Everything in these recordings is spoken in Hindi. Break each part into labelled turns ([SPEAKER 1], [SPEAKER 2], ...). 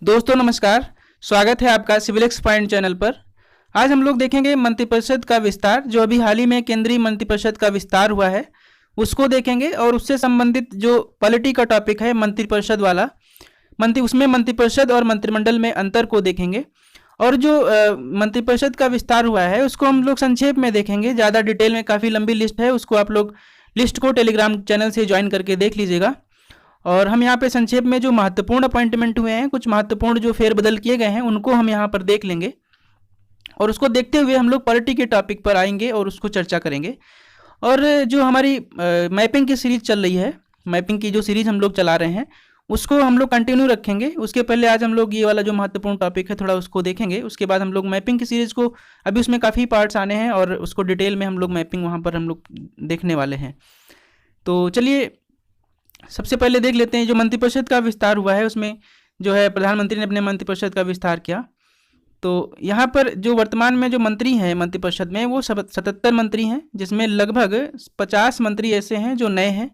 [SPEAKER 1] दोस्तों नमस्कार। स्वागत है आपका सिविल एक्स पॉइंट चैनल पर। आज हम लोग देखेंगे मंत्रिपरिषद का विस्तार, जो अभी हाल ही में केंद्रीय मंत्रिपरिषद का विस्तार हुआ है उसको देखेंगे, और उससे संबंधित जो पॉलिटी का टॉपिक है मंत्रिपरिषद वाला, उसमें मंत्रिपरिषद और मंत्रिमंडल में अंतर को देखेंगे। और जो मंत्रिपरिषद का विस्तार हुआ है उसको हम लोग संक्षेप में देखेंगे, ज़्यादा डिटेल में, काफ़ी लंबी लिस्ट है, उसको आप लोग लिस्ट को टेलीग्राम चैनल से ज्वाइन करके देख लीजिएगा। और हम यहाँ पे संक्षेप में जो महत्वपूर्ण अपॉइंटमेंट हुए हैं, कुछ महत्वपूर्ण जो फेरबदल किए गए हैं, उनको हम यहाँ पर देख लेंगे, और उसको देखते हुए हम लोग पॉलिटी के टॉपिक पर आएंगे और उसको चर्चा करेंगे। और जो हमारी मैपिंग की सीरीज चल रही है, मैपिंग की जो सीरीज हम लोग चला रहे हैं उसको हम लोग कंटिन्यू रखेंगे। उसके पहले आज हम लोग ये वाला जो महत्वपूर्ण टॉपिक है थोड़ा उसको देखेंगे, उसके बाद हम लोग मैपिंग की सीरीज़ को, अभी उसमें काफ़ी पार्ट्स आने हैं और उसको डिटेल में हम लोग मैपिंग वहाँ पर हम लोग देखने वाले हैं। तो चलिए सबसे पहले देख लेते हैं जो मंत्रिपरिषद का विस्तार हुआ है, उसमें जो है प्रधानमंत्री ने अपने मंत्रिपरिषद का विस्तार किया। तो यहाँ पर जो वर्तमान में जो मंत्री हैं मंत्रिपरिषद में, वो 77 मंत्री हैं, जिसमें लगभग 50 मंत्री ऐसे हैं जो नए हैं।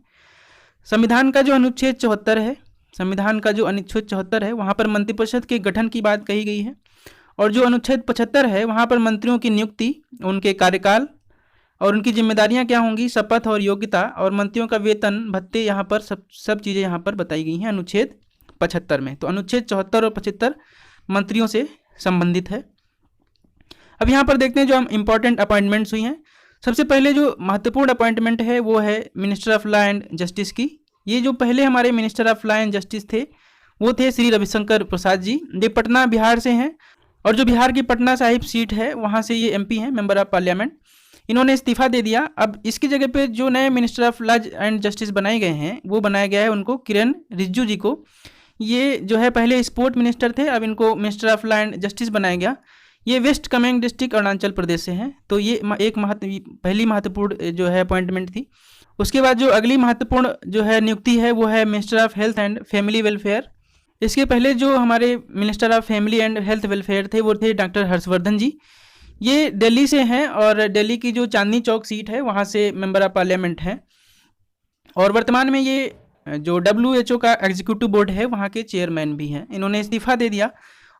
[SPEAKER 1] संविधान का जो अनुच्छेद 74 है, वहाँ पर मंत्रिपरिषद के गठन की बात कही गई है। और जो अनुच्छेद 75 है वहाँ पर मंत्रियों की नियुक्ति, उनके कार्यकाल और उनकी जिम्मेदारियां क्या होंगी, शपथ और योग्यता, और मंत्रियों का वेतन भत्ते, यहाँ पर सब चीज़ें यहाँ पर बताई गई हैं अनुच्छेद 75 में। तो अनुच्छेद 74 और 75 मंत्रियों से संबंधित है। अब यहाँ पर देखते हैं जो हम इम्पोर्टेंट अपॉइंटमेंट्स हुई हैं। सबसे पहले जो महत्वपूर्ण अपॉइंटमेंट है वो है minister of law and justice की। ये जो पहले हमारे minister of law and justice थे वो थे श्री रविशंकर प्रसाद जी। ये पटना बिहार से हैं, और जो बिहार की पटना साहिब सीट है वहाँ से ये MP हैं, मेंबर ऑफ पार्लियामेंट। इन्होंने इस्तीफा दे दिया। अब इसकी जगह पे जो नए minister of law and justice बनाए गए हैं वो बनाया गया है उनको किरण रिजिजू जी को। ये जो है पहले स्पोर्ट मिनिस्टर थे, अब इनको minister of law and justice बनाया गया। ये वेस्ट कामेंग डिस्ट्रिक्ट अरुणाचल प्रदेश से हैं। तो ये एक पहली महत्वपूर्ण जो है अपॉइंटमेंट थी। उसके बाद जो अगली महत्वपूर्ण जो है नियुक्ति है वो है minister of health and family welfare. इसके पहले जो हमारे minister of family and health welfare थे वो थे डॉक्टर हर्षवर्धन जी। ये दिल्ली से हैं, और दिल्ली की जो चांदनी चौक सीट है वहाँ से मेंबर ऑफ पार्लियामेंट हैं। और वर्तमान में ये जो WHO का एग्जीक्यूटिव बोर्ड है वहाँ के चेयरमैन भी हैं। इन्होंने इस्तीफा दे दिया,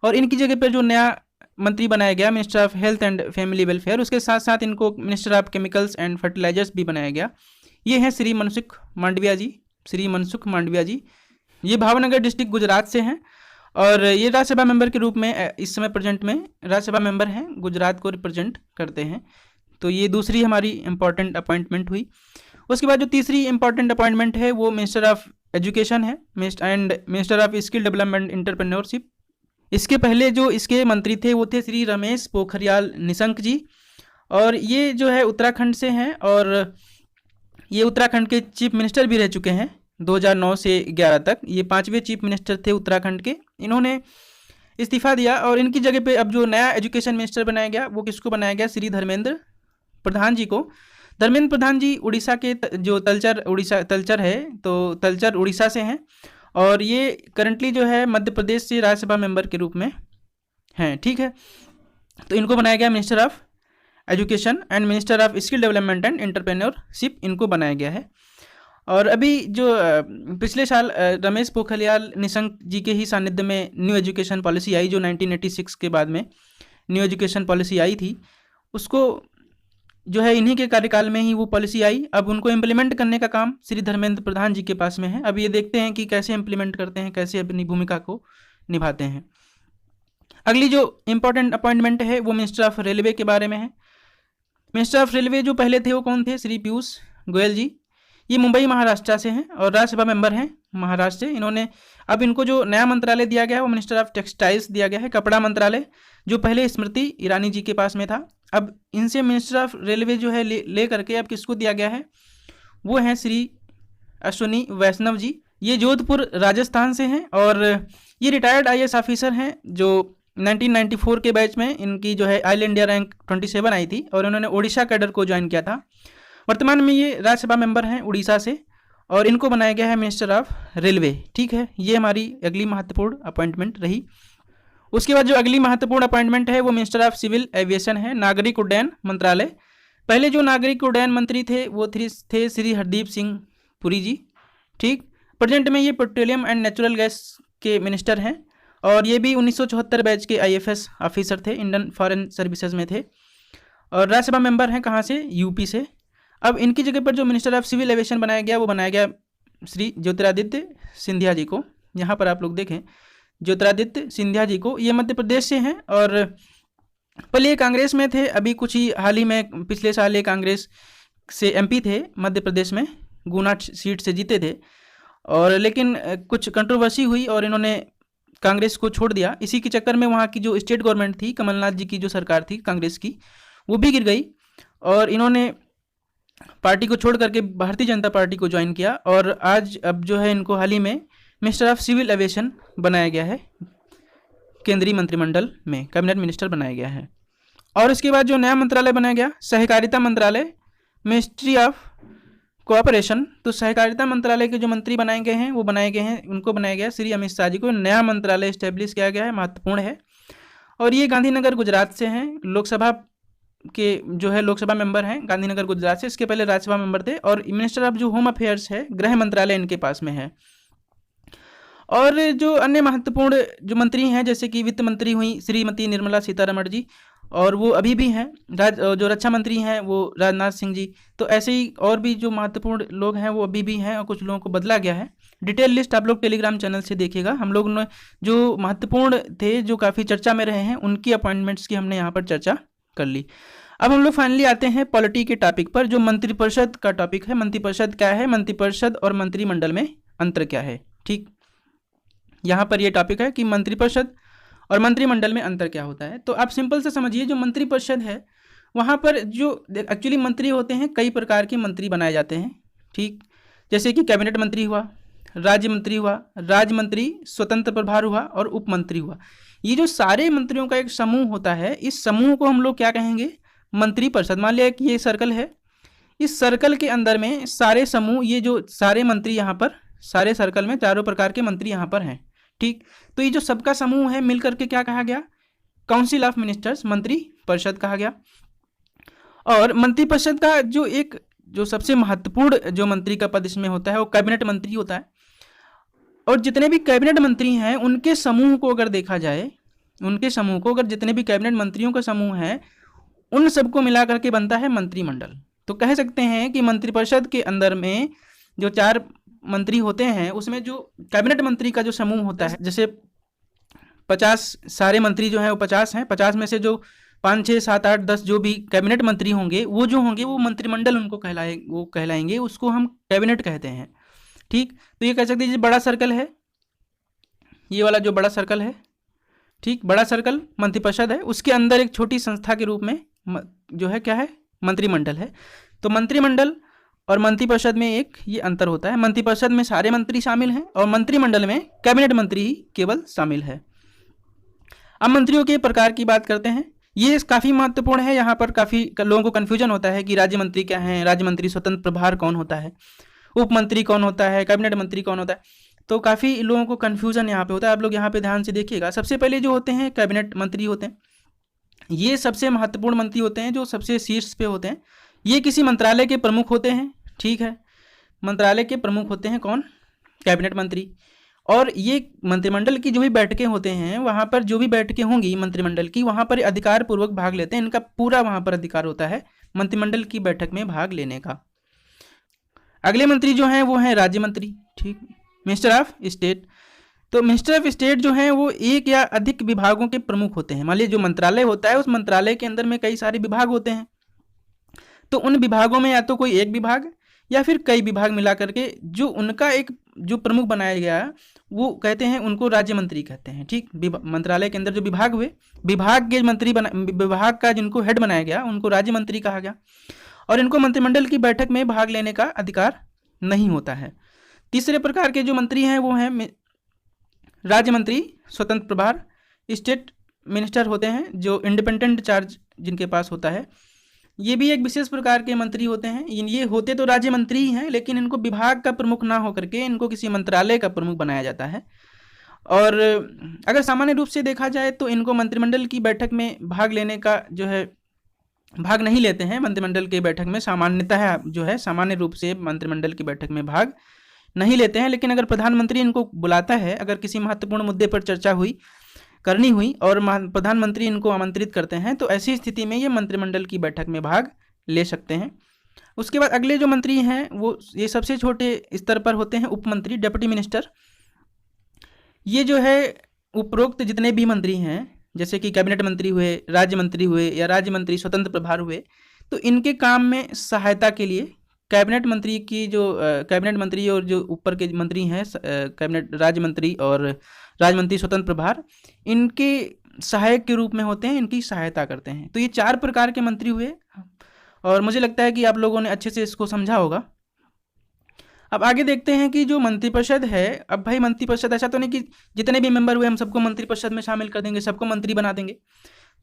[SPEAKER 1] और इनकी जगह पर जो नया मंत्री बनाया गया minister of health and family welfare, उसके साथ साथ इनको minister of chemicals and fertilisers भी बनाया गया। ये हैं श्री मनसुख मांडविया जी। ये भावनगर डिस्ट्रिक्ट गुजरात से हैं, और ये राज्यसभा मेंबर के रूप में इस समय प्रेजेंट में राज्यसभा मेंबर हैं, गुजरात को रिप्रेजेंट करते हैं। तो ये दूसरी हमारी इंपॉर्टेंट अपॉइंटमेंट हुई। उसके बाद जो तीसरी इंपॉर्टेंट अपॉइंटमेंट है वो मिनिस्टर ऑफ एजुकेशन है and minister of skill development entrepreneurship. इसके पहले जो इसके मंत्री थे वो थे श्री रमेश पोखरियाल निशंक जी, और ये जो है उत्तराखंड से हैं, और ये उत्तराखंड के चीफ मिनिस्टर भी रह चुके हैं 2009 से 11 तक। ये 5वें चीफ मिनिस्टर थे उत्तराखंड के। इन्होंने इस्तीफा दिया, और इनकी जगह पे अब जो नया एजुकेशन मिनिस्टर बनाया गया वो किसको बनाया गया, श्री धर्मेंद्र प्रधान जी को। धर्मेंद्र प्रधान जी उड़ीसा के जो तलचर है, तो तलचर उड़ीसा से हैं, और ये करंटली जो है मध्य प्रदेश से राज्यसभा मेंबर के रूप में हैं। ठीक है, तो इनको बनाया गया minister of education and minister of skill development and entrepreneurship, इनको बनाया गया है। और अभी जो पिछले साल रमेश पोखरियाल निशंक जी के ही सानिध्य में न्यू एजुकेशन पॉलिसी आई, जो 1986 के बाद में न्यू एजुकेशन पॉलिसी आई थी, उसको जो है इन्हीं के कार्यकाल में ही वो पॉलिसी आई। अब उनको इम्प्लीमेंट करने का काम श्री धर्मेंद्र प्रधान जी के पास में है। अब ये देखते हैं कि कैसे इम्प्लीमेंट करते हैं, कैसे अपनी भूमिका को निभाते हैं। अगली जो इम्पोर्टेंट अपॉइंटमेंट है वो मिनिस्टर ऑफ रेलवे के बारे में है। मिनिस्टर ऑफ रेलवे जो पहले थे वो कौन थे, श्री पीयूष गोयल जी। ये मुंबई महाराष्ट्र से हैं और राज्यसभा मेंबर हैं महाराष्ट्र से। इन्होंने अब इनको जो नया मंत्रालय दिया गया है वो मिनिस्टर ऑफ टेक्सटाइल्स दिया गया है, कपड़ा मंत्रालय, जो पहले स्मृति ईरानी जी के पास में था। अब इनसे मिनिस्टर ऑफ रेलवे जो है ले करके अब किसको दिया गया है, वो हैं श्री अश्विनी वैष्णव जी। ये जोधपुर राजस्थान से हैं, और ये रिटायर्ड IAS ऑफिसर हैं, जो 1994 के बैच में इनकी जो है ऑल इंडिया रैंक 27 आई थी, और इन्होंने ओडिशा कैडर को ज्वाइन किया था। वर्तमान में ये राज्यसभा मेंबर हैं उड़ीसा से, और इनको बनाया गया है मिनिस्टर ऑफ रेलवे। ठीक है, ये हमारी अगली महत्वपूर्ण अपॉइंटमेंट रही। उसके बाद जो अगली महत्वपूर्ण अपॉइंटमेंट है वो मिनिस्टर ऑफ सिविल एविएशन है, नागरिक उड्डयन मंत्रालय। पहले जो नागरिक उड्डयन मंत्री थे वो थे श्री हरदीप सिंह पुरी जी। ठीक, प्रेजेंट में ये पेट्रोलियम एंड नेचुरल गैस के मिनिस्टर हैं, और ये भी 1974 बैच के IFS ऑफिसर थे, इंडियन फॉरेन सर्विसेज में थे, और राज्यसभा मेंबर हैं कहाँ से, यूपी से। अब इनकी जगह पर जो मिनिस्टर ऑफ सिविल एविएशन बनाया गया वो बनाया गया श्री ज्योतिरादित्य सिंधिया जी को। यहाँ पर आप लोग देखें ज्योतिरादित्य सिंधिया जी को, ये मध्य प्रदेश से हैं और पहले ये कांग्रेस में थे, अभी कुछ ही हाल ही में पिछले साल ये कांग्रेस से MP थे मध्य प्रदेश में, गुना सीट से जीते थे, और लेकिन कुछ कंट्रोवर्सी हुई और इन्होंने कांग्रेस को छोड़ दिया। इसी के चक्कर में वहाँ की जो स्टेट गवर्नमेंट थी, कमलनाथ जी की जो सरकार थी कांग्रेस की, वो भी गिर गई और इन्होंने पार्टी को छोड़ करके भारतीय जनता पार्टी को ज्वाइन किया। और आज अब जो है इनको हाल ही में मिनिस्टर ऑफ सिविल एविएशन बनाया गया है, केंद्रीय मंत्रिमंडल में कैबिनेट मिनिस्टर बनाया गया है। और इसके बाद जो नया मंत्रालय बनाया गया, सहकारिता मंत्रालय, मिनिस्ट्री ऑफ कोऑपरेशन। तो सहकारिता मंत्रालय के जो मंत्री बनाए गए हैं वो बनाए गए हैं, उनको बनाया गया श्री अमित शाह जी को। नया मंत्रालय स्टैब्लिश किया गया है, महत्वपूर्ण है। और ये गांधीनगर गुजरात से हैं, लोकसभा के जो है लोकसभा मेंबर हैं गांधीनगर गुजरात से, इसके पहले राज्यसभा मेंबर थे। और मिनिस्टर ऑफ जो होम अफेयर्स है, गृह मंत्रालय इनके पास में है। और जो अन्य महत्वपूर्ण जो मंत्री हैं, जैसे कि वित्त मंत्री हुई श्रीमती निर्मला सीतारमण जी, और वो अभी भी हैं। जो रक्षा मंत्री हैं वो राजनाथ सिंह जी। तो ऐसे ही और भी जो महत्वपूर्ण लोग हैं वो अभी भी हैं, और कुछ लोगों को बदला गया है। डिटेल लिस्ट आप लोग टेलीग्राम चैनल से देखिएगा। हम लोग ने जो महत्वपूर्ण थे, जो काफ़ी चर्चा में रहे हैं, उनकी अपॉइंटमेंट्स की हमने यहाँ पर चर्चा कर ली। अब हम लोग फाइनली आते हैं पॉलिटी के टॉपिक पर, जो मंत्रिपरिषद का टॉपिक है। मंत्रिपरिषद क्या है, मंत्रिपरिषद और मंत्रिमंडल में अंतर क्या है। ठीक, यहाँ पर ये टॉपिक है कि मंत्रिपरिषद और मंत्रिमंडल में अंतर क्या होता है। तो आप सिंपल से समझिए, जो मंत्रिपरिषद है वहाँ पर जो एक्चुअली मंत्री होते हैं, कई प्रकार के मंत्री बनाए जाते हैं। ठीक, जैसे कि कैबिनेट मंत्री हुआ, राज्य मंत्री हुआ, राज्य मंत्री, स्वतंत्र प्रभार हुआ और उप मंत्री हुआ। ये जो सारे मंत्रियों का एक समूह होता है, इस समूह को हम लोग क्या कहेंगे, मंत्रिपरिषद। मान लिया कि ये सर्कल है, इस सर्कल के अंदर में सारे समूह, ये जो सारे मंत्री यहाँ पर, सारे सर्कल में चारों प्रकार के मंत्री यहाँ पर हैं। ठीक, तो ये जो सबका समूह है मिलकर के क्या कहा गया, काउंसिल ऑफ मिनिस्टर्स, मंत्री परिषद कहा गया। और मंत्रिपरिषद का जो सबसे महत्वपूर्ण जो मंत्री का पद इसमें होता है वो कैबिनेट मंत्री होता है। और जितने भी कैबिनेट मंत्री हैं उनके समूह को अगर देखा जाए, उनके समूह को अगर जितने भी कैबिनेट मंत्रियों का समूह है उन सबको मिला करके बनता है मंत्रिमंडल। तो कह सकते हैं कि मंत्रिपरिषद के अंदर में जो 4 मंत्री होते हैं उसमें जो कैबिनेट मंत्री का जो समूह होता है, जैसे 50 सारे मंत्री जो हैं वो 50 हैं, 50 में से जो 5, 6, 7, 8, 10 जो भी कैबिनेट मंत्री होंगे वो मंत्रिमंडल उनको कहलाएंगे, उसको हम कैबिनेट कहते हैं। ठीक, तो ये कह सकते हैं बड़ा सर्कल है, ये वाला जो बड़ा सर्कल है, ठीक, बड़ा सर्कल मंत्रिपरिषद है, उसके अंदर एक छोटी संस्था के रूप में जो है क्या है, मंत्रिमंडल है। तो मंत्रिमंडल और मंत्रिपरिषद में एक ये अंतर होता है, मंत्रिपरिषद में सारे मंत्री शामिल हैं और मंत्रिमंडल में कैबिनेट मंत्री ही केवल शामिल है। अब मंत्रियों के प्रकार की बात करते हैं, ये काफ़ी महत्वपूर्ण है। यहाँ पर काफ़ी लोगों को कन्फ्यूजन होता है कि राज्य मंत्री क्या है, राज्य मंत्री स्वतंत्र प्रभार कौन होता है, उप मंत्री कौन होता है, कैबिनेट मंत्री कौन होता है। तो काफ़ी लोगों को कन्फ्यूजन यहाँ पे होता है। आप लोग यहाँ पे ध्यान से देखिएगा। सबसे पहले जो होते हैं कैबिनेट मंत्री होते हैं, ये सबसे महत्वपूर्ण मंत्री होते हैं, जो सबसे शीर्ष पे होते हैं। ये किसी मंत्रालय के प्रमुख होते हैं। ठीक है, मंत्रालय के प्रमुख होते हैं कौन, कैबिनेट मंत्री। और ये मंत्रिमंडल की जो भी बैठकें होते हैं, वहाँ पर जो भी बैठकें होंगी मंत्रिमंडल की, वहाँ पर अधिकार पूर्वक भाग लेते हैं। इनका पूरा वहाँ पर अधिकार होता है मंत्रिमंडल की बैठक में भाग लेने का। अगले मंत्री जो हैं वो हैं राज्य मंत्री। ठीक, मिनिस्टर ऑफ स्टेट। तो मिनिस्टर ऑफ स्टेट जो हैं वो एक या अधिक विभागों के प्रमुख होते हैं। मान लीजिए जो मंत्रालय होता है, उस मंत्रालय के अंदर में कई सारे विभाग होते हैं, तो उन विभागों में या तो कोई एक विभाग या फिर कई विभाग मिला करके जो उनका एक जो प्रमुख बनाया गया, वो कहते हैं, उनको राज्य मंत्री कहते हैं। ठीक, मंत्रालय के अंदर जो विभाग हुए, विभाग के मंत्री विभाग का जिनको हेड बनाया गया उनको राज्य मंत्री कहा गया। और इनको मंत्रिमंडल की बैठक में भाग लेने का अधिकार नहीं होता है। तीसरे प्रकार के जो मंत्री हैं वो हैं राज्य मंत्री, स्वतंत्र प्रभार, स्टेट मिनिस्टर होते हैं, जो इंडिपेंडेंट चार्ज जिनके पास होता है। ये भी एक विशेष प्रकार के मंत्री होते हैं। ये होते तो राज्य मंत्री ही हैं, लेकिन इनको विभाग का प्रमुख ना होकर के इनको किसी मंत्रालय का प्रमुख बनाया जाता है। और अगर सामान्य रूप से देखा जाए तो इनको मंत्रिमंडल की बैठक में भाग लेने का जो है, भाग नहीं लेते हैं मंत्रिमंडल की बैठक में। सामान्यतः जो है सामान्य रूप से मंत्रिमंडल की बैठक में भाग नहीं लेते हैं। लेकिन अगर प्रधानमंत्री इनको बुलाता है, अगर किसी महत्वपूर्ण मुद्दे पर चर्चा हुई करनी हुई और प्रधानमंत्री इनको आमंत्रित करते हैं, तो ऐसी स्थिति में ये मंत्रिमंडल की बैठक में भाग ले सकते हैं। उसके बाद अगले जो मंत्री हैं वो ये सबसे छोटे स्तर पर होते हैं, उपमंत्री, डिप्टी मिनिस्टर। ये जो है उपरोक्त जितने भी मंत्री हैं, जैसे कि कैबिनेट मंत्री हुए, राज्य मंत्री हुए या राज्य मंत्री स्वतंत्र प्रभार हुए, तो इनके काम में सहायता के लिए कैबिनेट मंत्री की जो कैबिनेट मंत्री और जो ऊपर के मंत्री हैं कैबिनेट राज्य मंत्री और राज्य मंत्री स्वतंत्र प्रभार, इनके सहायक के रूप में होते हैं, इनकी सहायता करते हैं। तो ये 4 प्रकार के मंत्री हुए और मुझे लगता है कि आप लोगों ने अच्छे से इसको समझा होगा। अब आगे देखते हैं कि जो मंत्रिपरिषद है, अब भाई मंत्रिपरिषद ऐसा तो नहीं कि जितने भी मेंबर हुए हम सबको मंत्रिपरिषद में शामिल कर देंगे, सबको मंत्री बना देंगे।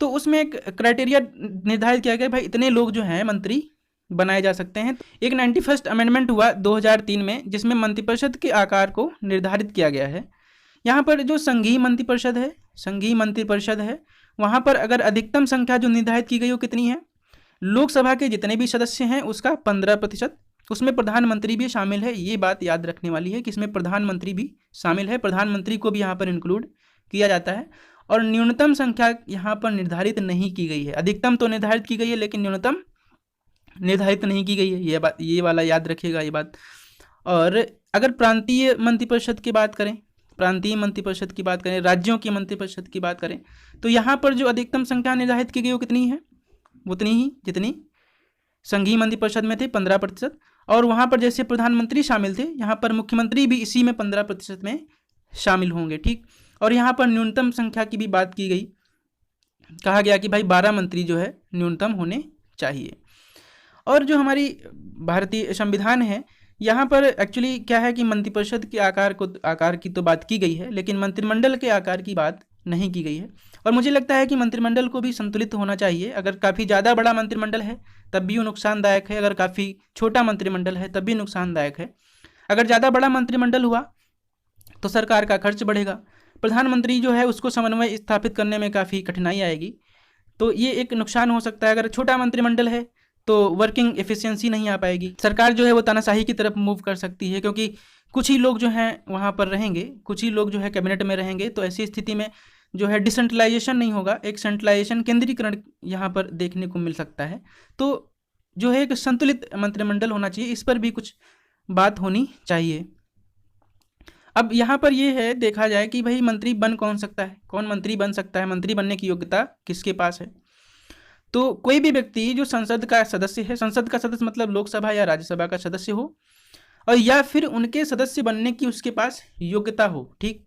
[SPEAKER 1] तो उसमें एक क्राइटेरिया निर्धारित किया गया, भाई इतने लोग जो हैं मंत्री बनाए जा सकते हैं। एक 91st अमेंडमेंट हुआ 2003 में, जिसमें मंत्रिपरिषद के आकार को निर्धारित किया गया है। यहाँ पर जो संघीय मंत्रिपरिषद है वहाँ पर अगर अधिकतम संख्या जो निर्धारित की गई वो कितनी है, लोकसभा के जितने भी सदस्य हैं उसका 15%, उसमें प्रधानमंत्री भी शामिल है। ये बात याद रखने वाली है कि इसमें प्रधानमंत्री भी शामिल है, प्रधानमंत्री को भी यहाँ पर इंक्लूड किया जाता है। और न्यूनतम संख्या यहाँ पर निर्धारित नहीं की गई है, अधिकतम तो निर्धारित की गई है लेकिन न्यूनतम निर्धारित नहीं की गई है, ये बात, ये वाला याद रखिएगा ये बात। और अगर प्रांतीय मंत्रिपरिषद की बात करें, राज्यों की मंत्रिपरिषद की बात करें, तो यहाँ पर जो अधिकतम संख्या निर्धारित की गई वो कितनी है, उतनी ही जितनी संघीय मंत्रिपरिषद में थे, 15%। और वहाँ पर जैसे प्रधानमंत्री शामिल थे, यहाँ पर मुख्यमंत्री भी इसी में 15% में शामिल होंगे, ठीक। और यहाँ पर न्यूनतम संख्या की भी बात की गई, कहा गया कि भाई 12 मंत्री जो है न्यूनतम होने चाहिए। और जो हमारी भारतीय संविधान है, यहाँ पर एक्चुअली क्या है कि मंत्रिपरिषद के आकार की तो बात की गई है, लेकिन मंत्रिमंडल के आकार की बात नहीं की गई है। और मुझे लगता है कि मंत्रिमंडल को भी संतुलित होना चाहिए। अगर काफ़ी ज़्यादा बड़ा मंत्रिमंडल है तब भी वो नुकसानदायक है, अगर काफ़ी छोटा मंत्रिमंडल है तब भी नुकसानदायक है। अगर ज़्यादा बड़ा मंत्रिमंडल हुआ तो सरकार का खर्च बढ़ेगा, प्रधानमंत्री जो है उसको समन्वय स्थापित करने में काफ़ी कठिनाई आएगी, तो ये एक नुकसान हो सकता है। अगर छोटा मंत्रिमंडल है तो वर्किंग एफिशिएंसी नहीं आ पाएगी, सरकार जो है वो तानाशाही की तरफ मूव कर सकती है, क्योंकि कुछ ही लोग जो हैं वहाँ पर रहेंगे, कुछ ही लोग जो है कैबिनेट में रहेंगे। तो ऐसी स्थिति में जो है डिसेंट्रलाइजेशन नहीं होगा, एक सेंट्रलाइजेशन, केंद्रीकरण यहाँ पर देखने को मिल सकता है। तो जो है एक संतुलित मंत्रिमंडल होना चाहिए, इस पर भी कुछ बात होनी चाहिए। अब यहाँ पर ये है देखा जाए कि भाई मंत्री बन कौन सकता है, कौन मंत्री बन सकता है, मंत्री बनने की योग्यता किसके पास है। तो कोई भी व्यक्ति जो संसद का सदस्य है, संसद का सदस्य मतलब लोकसभा या राज्यसभा का सदस्य हो, और या फिर उनके सदस्य बनने की उसके पास योग्यता हो, ठीक।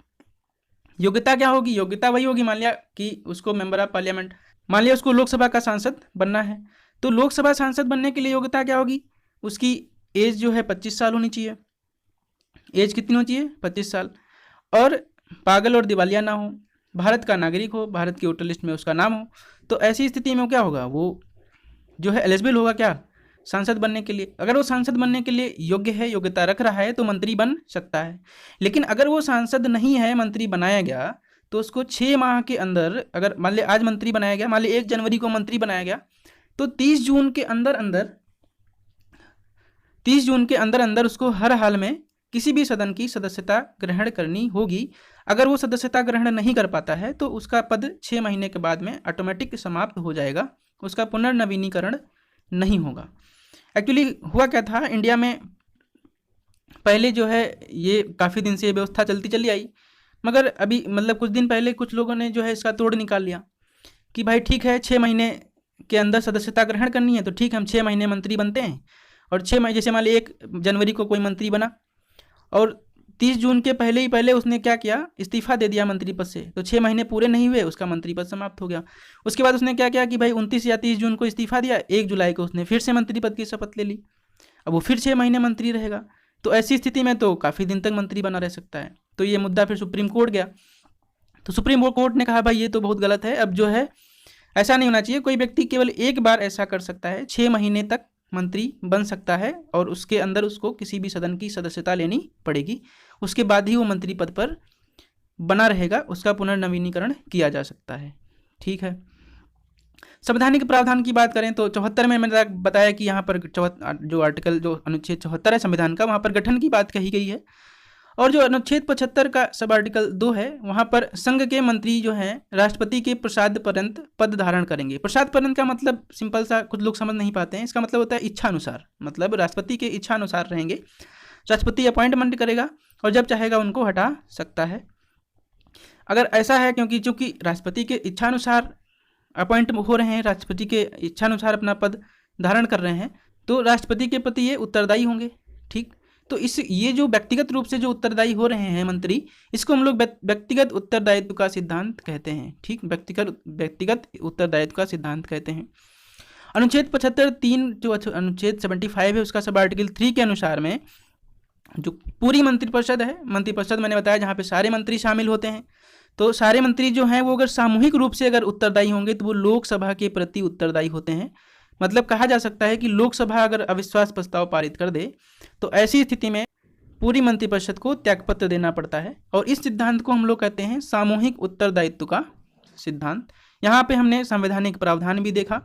[SPEAKER 1] योग्यता क्या होगी, योग्यता वही होगी, मान लिया कि उसको मेंबर ऑफ पार्लियामेंट, मान लिया उसको लोकसभा का सांसद बनना है, तो लोकसभा सांसद बनने के लिए योग्यता क्या होगी, उसकी एज जो है 25 साल होनी चाहिए। एज कितनी होनी चाहिए, 25 साल। और पागल और दिवालिया ना हो, भारत का नागरिक हो, भारत की वोटर लिस्ट में उसका नाम हो। तो ऐसी स्थिति में क्या होगा, वो जो है एलिजिबल होगा क्या, सांसद बनने के लिए। अगर वो सांसद बनने के लिए योग्य है, योग्यता रख रहा है, तो मंत्री बन सकता है। लेकिन अगर वो सांसद नहीं है, मंत्री बनाया गया, तो उसको 6 माह के अंदर, अगर मान लिया आज मंत्री बनाया गया, मान लिया 1 जनवरी को मंत्री बनाया गया, तो 30 जून के अंदर उसको हर हाल में किसी भी सदन की सदस्यता ग्रहण करनी होगी। अगर वो सदस्यता ग्रहण नहीं कर पाता है तो उसका पद 6 महीने के बाद में ऑटोमेटिक समाप्त हो जाएगा, उसका पुनर्नवीनीकरण नहीं होगा। एक्चुअली हुआ क्या था, इंडिया में पहले जो है ये काफ़ी दिन से ये व्यवस्था चलती चली आई, मगर अभी मतलब कुछ दिन पहले कुछ लोगों ने जो है इसका तोड़ निकाल लिया कि भाई ठीक है 6 महीने के अंदर सदस्यता ग्रहण करनी है, तो ठीक है हम 6 महीने मंत्री बनते हैं। और 6 महीने, जैसे मान ली 1 जनवरी को कोई मंत्री बना और 30 जून के पहले उसने क्या किया, इस्तीफा दे दिया मंत्री पद से, तो 6 महीने पूरे नहीं हुए, उसका मंत्री पद समाप्त हो गया। उसके बाद उसने क्या किया कि भाई 29 या 30 जून को इस्तीफा दिया, 1 जुलाई को उसने फिर से मंत्री पद की शपथ ले ली, अब वो फिर 6 महीने मंत्री रहेगा। तो ऐसी स्थिति में तो काफ़ी दिन तक मंत्री बना रह सकता है। तो ये मुद्दा फिर सुप्रीम कोर्ट गया, तो सुप्रीम कोर्ट ने कहा भाई ये तो बहुत गलत है, अब जो है ऐसा नहीं होना चाहिए। कोई व्यक्ति केवल एक बार ऐसा कर सकता है, 6 महीने तक मंत्री बन सकता है, और उसके अंदर उसको किसी भी सदन की सदस्यता लेनी पड़ेगी, उसके बाद ही वो मंत्री पद पर बना रहेगा, उसका पुनर्नवीनीकरण किया जा सकता है, ठीक है। संवैधानिक प्रावधान की बात करें तो 74 में मैंने बताया कि यहाँ पर जो आर्टिकल, जो अनुच्छेद 74 है संविधान का, वहाँ पर गठन की बात कही गई है। और जो अनुच्छेद 75 का सब आर्टिकल 2 है, वहाँ पर संघ के मंत्री जो हैं राष्ट्रपति के प्रसाद पर्यंत पद धारण करेंगे। प्रसाद पर्यंत का मतलब सिंपल सा, कुछ लोग समझ नहीं पाते हैं, इसका मतलब होता है इच्छा अनुसार, मतलब राष्ट्रपति के इच्छा अनुसार रहेंगे। राष्ट्रपति अपॉइंटमेंट करेगा और जब चाहेगा उनको हटा सकता है। अगर ऐसा है, क्योंकि चूंकि राष्ट्रपति के इच्छानुसार अपॉइंट हो रहे हैं, राष्ट्रपति के इच्छानुसार अपना पद धारण कर रहे हैं, तो राष्ट्रपति के प्रति ये उत्तरदायी होंगे। ठीक, तो इस ये जो व्यक्तिगत रूप से जो उत्तरदायी हो रहे हैं मंत्री, इसको हम लोग व्यक्तिगत उत्तरदायित्व का सिद्धांत कहते हैं। ठीक, व्यक्तिगत उत्तरदायित्व का सिद्धांत कहते हैं। अनुच्छेद 75(3) जो अनुच्छेद 75 है उसका सब आर्टिकल 3 के अनुसार में जो पूरी मंत्रिपरिषद है, मंत्रिपरिषद मैंने बताया जहाँ पे सारे मंत्री शामिल होते हैं, तो सारे मंत्री जो हैं वो अगर सामूहिक रूप से अगर उत्तरदायी होंगे तो वो लोकसभा के प्रति उत्तरदायी होते हैं। मतलब कहा जा सकता है कि लोकसभा अगर अविश्वास प्रस्ताव पारित कर दे तो ऐसी स्थिति में पूरी मंत्रिपरिषद को त्यागपत्र देना पड़ता है, और इस सिद्धांत को हम लोग कहते हैं सामूहिक उत्तरदायित्व का सिद्धांत। यहाँ पे हमने संवैधानिक प्रावधान भी देखा।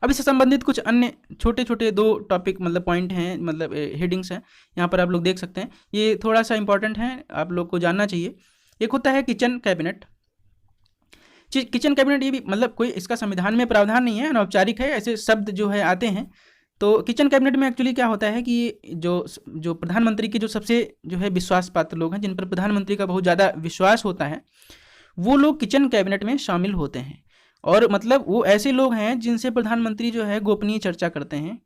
[SPEAKER 1] अब इससे संबंधित कुछ अन्य छोटे छोटे 2 टॉपिक मतलब पॉइंट हैं, मतलब हेडिंग्स हैं, यहाँ पर आप लोग देख सकते हैं। ये थोड़ा सा इंपॉर्टेंट है, आप लोग को जानना चाहिए। एक होता है किचन कैबिनेट। किचन कैबिनेट ये भी मतलब कोई इसका संविधान में प्रावधान नहीं है, अनौपचारिक है, ऐसे शब्द जो है आते हैं। तो किचन कैबिनेट में एक्चुअली क्या होता है कि जो प्रधानमंत्री के जो सबसे जो है विश्वास पात्र लोग हैं, जिन पर प्रधानमंत्री का बहुत ज़्यादा विश्वास होता है, वो लोग किचन कैबिनेट में शामिल होते हैं। और मतलब वो ऐसे लोग हैं जिनसे प्रधानमंत्री जो है गोपनीय चर्चा करते हैं।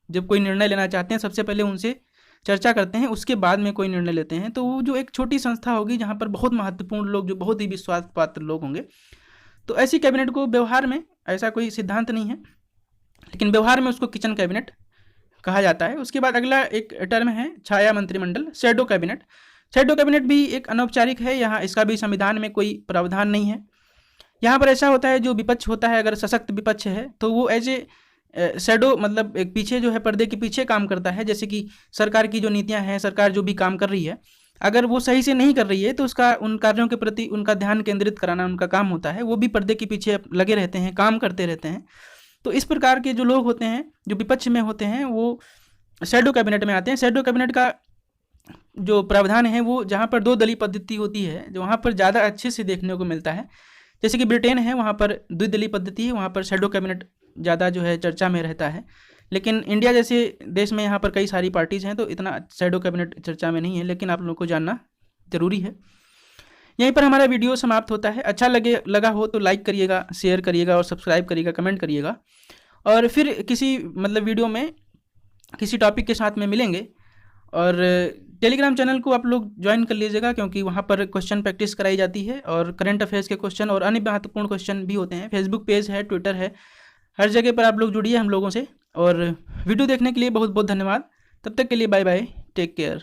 [SPEAKER 1] जब कोई निर्णय लेना चाहते हैं सबसे पहले उनसे चर्चा करते हैं, उसके बाद में कोई निर्णय लेते हैं। तो वो जो एक छोटी संस्था होगी जहाँ पर बहुत महत्वपूर्ण लोग, जो बहुत ही विश्वास पात्र लोग होंगे, तो ऐसी कैबिनेट को व्यवहार में ऐसा कोई सिद्धांत नहीं है, लेकिन व्यवहार में उसको किचन कैबिनेट कहा जाता है। उसके बाद अगला एक टर्म है छाया मंत्रिमंडल, शैडो कैबिनेट। शैडो कैबिनेट भी एक अनौपचारिक है, यहाँ इसका भी संविधान में कोई प्रावधान नहीं है। यहाँ पर ऐसा होता है जो विपक्ष होता है, अगर सशक्त विपक्ष है तो वो एज ए शैडो मतलब एक पीछे जो है पर्दे के पीछे काम करता है। जैसे कि सरकार की जो नीतियाँ हैं, सरकार जो भी काम कर रही है, अगर वो सही से नहीं कर रही है तो उसका उन कार्यों के प्रति उनका ध्यान केंद्रित कराना उनका काम होता है। वो भी पर्दे के पीछे लगे रहते हैं, काम करते रहते हैं। तो इस प्रकार के जो लोग होते हैं, जो विपक्ष में होते हैं, वो शैडो कैबिनेट में आते हैं। शैडो कैबिनेट का जो प्रावधान है वो जहाँ पर 2 दलीय पद्धति होती है, जो वहाँ पर ज़्यादा अच्छे से देखने को मिलता है। जैसे कि ब्रिटेन है, वहाँ पर द्विदलीय पद्धति है, वहाँ पर शैडो कैबिनेट ज़्यादा जो है चर्चा में रहता है। लेकिन इंडिया जैसे देश में यहाँ पर कई सारी पार्टीज़ हैं, तो इतना शैडो कैबिनेट चर्चा में नहीं है, लेकिन आप लोगों को जानना ज़रूरी है। यहीं पर हमारा वीडियो समाप्त होता है। अच्छा लगा हो तो लाइक करिएगा, शेयर करिएगा और सब्सक्राइब करिएगा, कमेंट करिएगा। और फिर किसी मतलब वीडियो में किसी टॉपिक के साथ में मिलेंगे। और टेलीग्राम चैनल को आप लोग ज्वाइन कर लीजिएगा, क्योंकि वहाँ पर क्वेश्चन प्रैक्टिस कराई जाती है और करंट अफेयर्स के क्वेश्चन और अन्य महत्वपूर्ण क्वेश्चन भी होते हैं। फेसबुक पेज है, ट्विटर है, हर जगह पर आप लोग जुड़िए हम लोगों से। और वीडियो देखने के लिए बहुत बहुत धन्यवाद। तब तक के लिए बाय बाय, टेक केयर।